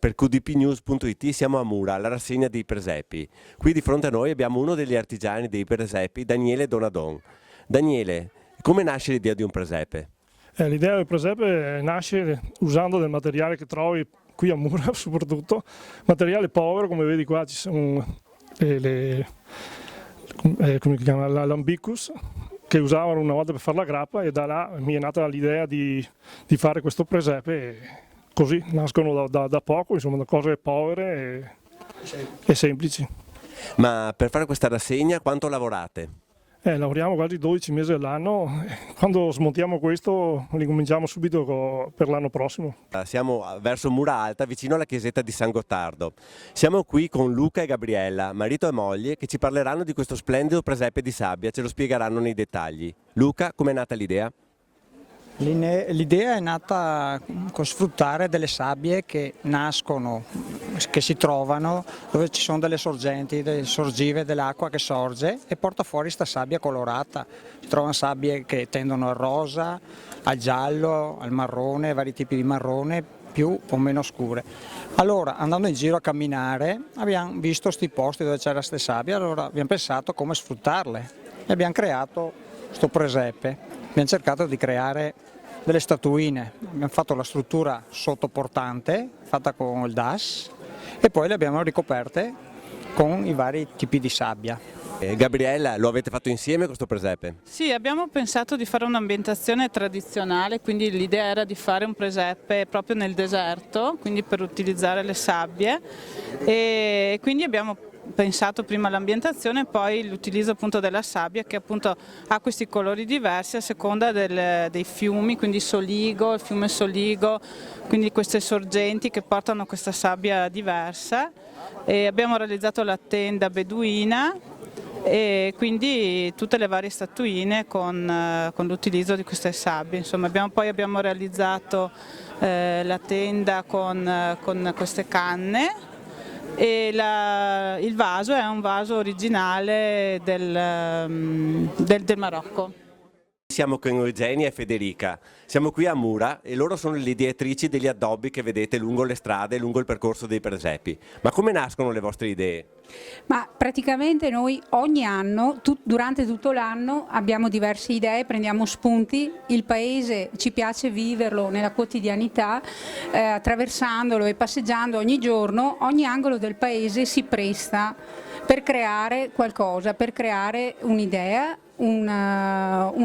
per qdpnews.it siamo a Mura, alla rassegna dei presepi. Qui di fronte a noi abbiamo uno degli artigiani dei presepi, Daniele Donadon. Daniele, come nasce l'idea di un presepe? L'idea del presepe nasce usando del materiale che trovi qui a Mura, soprattutto materiale povero, come vedi qua ci sono come si chiama, l'ambicus, che usavano una volta per fare la grappa, e da là mi è nata l'idea di fare questo presepe. Così nascono da poco, insomma, da cose povere e semplici. Ma per fare questa rassegna quanto lavorate? Lavoriamo quasi 12 mesi all'anno. Quando smontiamo questo ricominciamo subito per l'anno prossimo. Siamo verso Mura Alta, vicino alla chiesetta di San Gottardo. Siamo qui con Luca e Gabriella, marito e moglie, che ci parleranno di questo splendido presepe di sabbia, ce lo spiegheranno nei dettagli. Luca, com'è nata l'idea? L'idea è nata con sfruttare delle sabbie che nascono, che si trovano dove ci sono delle sorgenti, delle sorgive dell'acqua che sorge e porta fuori questa sabbia colorata. Si trovano sabbie che tendono al rosa, al giallo, al marrone, vari tipi di marrone, più o meno scure. Allora, andando in giro a camminare, abbiamo visto questi posti dove c'era queste sabbie, allora abbiamo pensato come sfruttarle e abbiamo creato questo presepe. Abbiamo cercato di creare delle statuine, abbiamo fatto la struttura sottoportante fatta con il DAS e poi le abbiamo ricoperte con i vari tipi di sabbia. Gabriella, lo avete fatto insieme questo presepe? Sì, abbiamo pensato di fare un'ambientazione tradizionale, quindi l'idea era di fare un presepe proprio nel deserto, quindi per utilizzare le sabbie, e quindi abbiamo pensato prima all'ambientazione e poi l'utilizzo appunto della sabbia, che appunto ha questi colori diversi a seconda dei fiumi, quindi Soligo, il fiume Soligo, quindi queste sorgenti che portano questa sabbia diversa, e abbiamo realizzato la tenda beduina e quindi tutte le varie statuine con l'utilizzo di queste sabbie. Insomma, poi abbiamo realizzato la tenda con queste canne. E il vaso è un vaso originale del Marocco. Siamo con Eugenia e Federica, siamo qui a Mura e loro sono le ideatrici degli addobbi che vedete lungo le strade, lungo il percorso dei presepi. Ma come nascono le vostre idee? Ma praticamente noi ogni anno, durante tutto l'anno, abbiamo diverse idee, prendiamo spunti, il paese ci piace viverlo nella quotidianità, attraversandolo e passeggiando ogni giorno, ogni angolo del paese si presta per creare qualcosa, per creare un'idea, un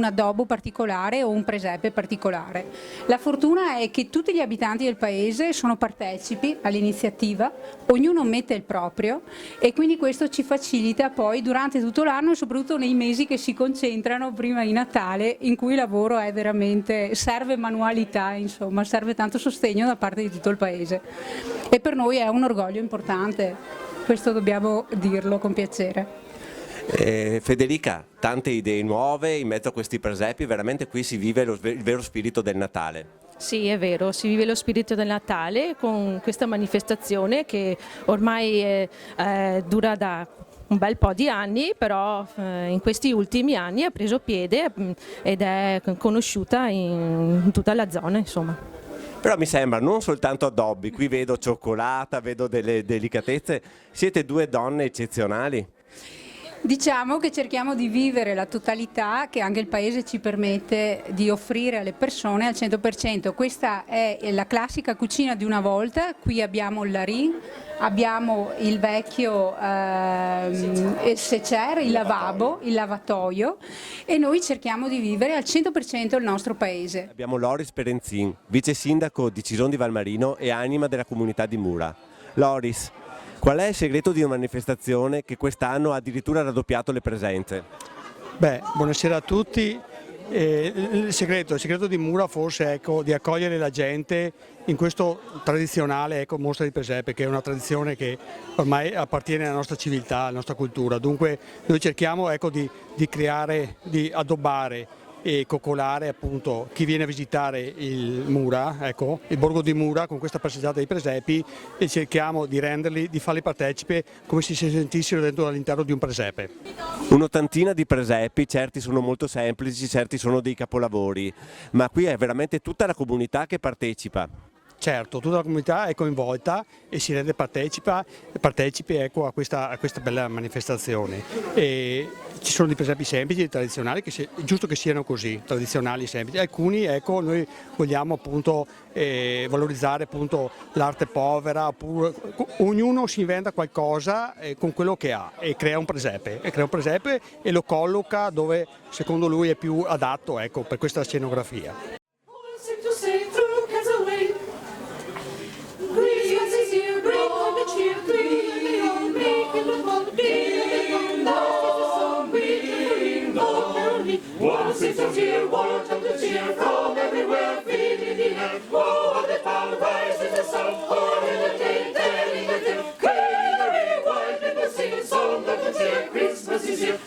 addobbo particolare o un presepe particolare. La fortuna è che tutti gli abitanti del paese sono partecipi all'iniziativa, ognuno mette il proprio e quindi questo ci facilita poi durante tutto l'anno e soprattutto nei mesi che si concentrano prima di Natale, in cui il lavoro è veramente, serve manualità, insomma, serve tanto sostegno da parte di tutto il paese e per noi è un orgoglio importante, questo dobbiamo dirlo con piacere. Federica, tante idee nuove in mezzo a questi presepi, veramente qui si vive il vero spirito del Natale. Sì, è vero, si vive lo spirito del Natale con questa manifestazione che ormai dura da un bel po' di anni, però in questi ultimi anni ha preso piede ed è conosciuta in tutta la zona, insomma. Però mi sembra non soltanto addobbi, qui vedo cioccolata, vedo delle delicatezze, siete due donne eccezionali. Diciamo che cerchiamo di vivere la totalità che anche il paese ci permette di offrire alle persone al 100%. Questa è la classica cucina di una volta, qui abbiamo il larin, abbiamo il vecchio secer, il lavabo, il lavatoio e noi cerchiamo di vivere al 100% il nostro paese. Abbiamo Loris Perenzin, vice sindaco di Cison di Valmarino e anima della comunità di Mura. Loris, qual è il segreto di una manifestazione che quest'anno ha addirittura raddoppiato le presenze? Buonasera a tutti. Il segreto di Mura forse è di accogliere la gente in questo tradizionale mostra di presepe, che è una tradizione che ormai appartiene alla nostra civiltà, alla nostra cultura. Dunque noi cerchiamo di creare, di addobbare e coccolare appunto chi viene a visitare il Mura, il borgo di Mura con questa passeggiata dei presepi e cerchiamo di farli partecipi come se si sentissero dentro all'interno di un presepe. Un'ottantina di presepi, certi sono molto semplici, certi sono dei capolavori, ma qui è veramente tutta la comunità che partecipa. certo, tutta la comunità è coinvolta e si rende partecipe ecco, a questa bella manifestazione. E ci sono dei presepi semplici e tradizionali, che è giusto che siano così, tradizionali e semplici. Alcuni, ecco, noi vogliamo appunto valorizzare appunto l'arte povera, oppure ognuno si inventa qualcosa con quello che ha e crea un presepe e lo colloca dove secondo lui è più adatto, ecco, per questa scenografia. One sings a cheer, one comes a cheer from everywhere, feeling the air. Oh, the power rises the sun, all in the day, telling the tale. Carry white people sing a song of the cheer. Christmas is here.